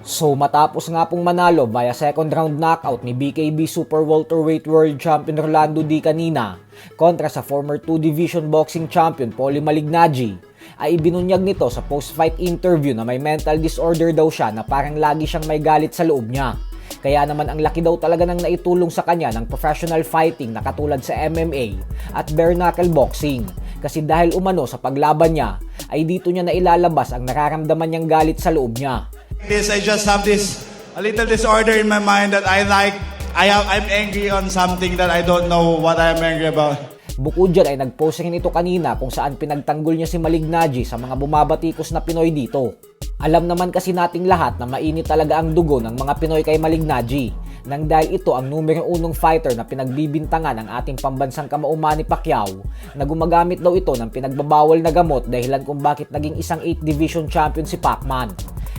So matapos nga pong manalo via second round knockout ni BKB Super Welterweight World Champion Rolando Di Canina kontra sa former 2 Division Boxing Champion Paulie Malignaggi, ay ibinunyag nito sa post-fight interview na may mental disorder daw siya na parang lagi siyang may galit sa loob niya. Kaya naman ang laki daw talaga ng naitulong sa kanya ng professional fighting na katulad sa MMA at bare knuckle boxing. Kasi dahil umano sa paglaban niya ay dito niya nailalabas ang nararamdaman niyang galit sa loob niya. I just have this a little disorder in my mind that I'm angry on something that I don't know what I'm angry about. Bukod dyan ay nag-post rin ito kanina kung saan pinagtanggol niya si Malignaggi sa mga bumabatikos na Pinoy dito. Alam naman kasi nating lahat na mainit talaga ang dugo ng mga Pinoy kay Malignaggi nang dahil ito ang numero 1 fighter na pinagbibintangan ng ating pambansang kamao Manny Pacquiao na gumagamit daw ito ng pinagbabawal na gamot dahilan kung bakit naging isang 8 division champion si Pacman.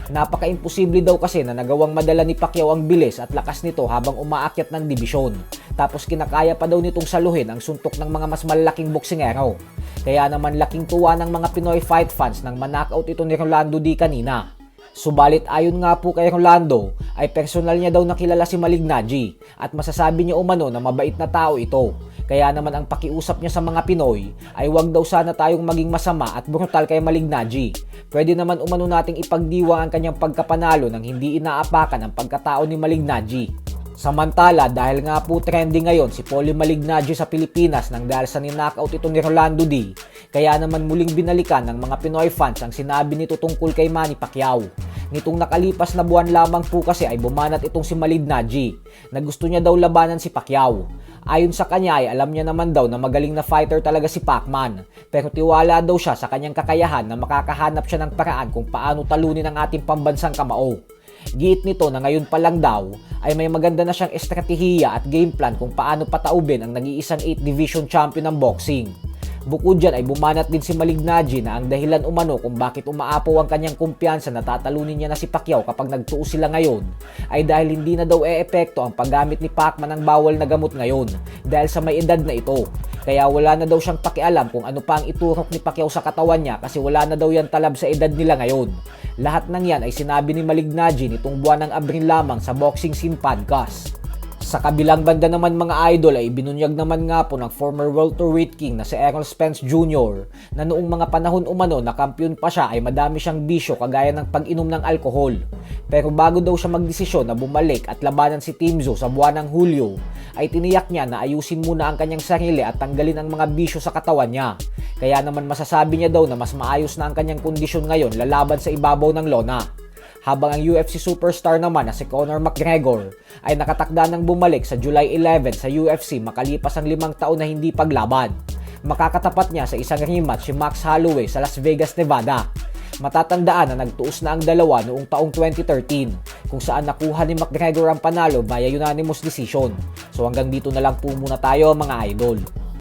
Napaka-imposible daw kasi na nagawang madala ni Pacquiao ang bilis at lakas nito habang umaakyat ng dibisyon. Tapos kinakaya pa daw nitong saluhin ang suntok ng mga mas malalaking boksingero. Kaya naman laking tuwa ng mga Pinoy fight fans nang manockout ito ni Rolando Di Canina. Subalit ayon nga po kay Rolando ay personal niya daw nakilala si Malignaggi at masasabi niya umano na mabait na tao ito. Kaya naman ang pakiusap niya sa mga Pinoy ay wag daw sana tayong maging masama at brutal kay Malignaggi. Pwede naman umano nating ipagdiwang ang kanyang pagkapanalo nang hindi inaapakan ang pagkatao ni Malignaggi. Samantala dahil nga po trending ngayon si Paulie Malignaggi sa Pilipinas nang dahil sa ninockout ito ni Rolando D, kaya naman muling binalikan ng mga Pinoy fans ang sinabi nito tungkol kay Manny Pacquiao. Nitong nakalipas na buwan lamang po kasi ay bumanat itong si Malignaggi na gusto niya daw labanan si Pacquiao. Ayon sa kanya ay alam niya naman daw na magaling na fighter talaga si Pacman, pero tiwala daw siya sa kanyang kakayahan na makakahanap siya ng paraan kung paano talunin ang ating pambansang kamao. Giit nito na ngayon pa lang daw ay may maganda na siyang estratehiya at game plan kung paano pataubin ang nag-iisang 8 division champion ng boxing. Bukod dyan ay bumanat din si Malignaggi na ang dahilan umano kung bakit umaapaw ang kanyang kumpiyansa na tatalunin niya na si Pacquiao kapag nagtuos sila ngayon ay dahil hindi na daw e-epekto ang paggamit ni Pacman ng bawal na gamot ngayon dahil sa may edad na ito. Kaya wala na daw siyang pakialam kung ano pa ang iturok ni Pacquiao sa katawan niya kasi wala na daw yan talab sa edad nila ngayon. Lahat ng yan ay sinabi ni Malignaggi nitong buwan ng Abril lamang sa Boxing Scene Podcast. Sa kabilang banda naman mga idol ay binunyag naman nga po ng former welterweight king na si Errol Spence Jr. na noong mga panahon umano na kampiyon pa siya ay madami siyang bisyo kagaya ng pag-inom ng alkohol. Pero bago daw siya magdesisyon na bumalik at labanan si Team Zoo sa buwan ng Hulyo, ay tiniyak niya na ayusin muna ang kanyang sarili at tanggalin ang mga bisyo sa katawan niya. Kaya naman masasabi niya daw na mas maayos na ang kanyang kondisyon ngayon lalaban sa ibabaw ng lona. Habang ang UFC superstar naman na si Conor McGregor ay nakatakda ng bumalik sa July 11 sa UFC makalipas ang 5 taon na hindi paglaban. Makakatapat niya sa isang rematch si Max Holloway sa Las Vegas, Nevada. Matatandaan na nagtuos na ang dalawa noong taong 2013 kung saan nakuha ni McGregor ang panalo via unanimous decision. So hanggang dito na lang po muna tayo mga idol.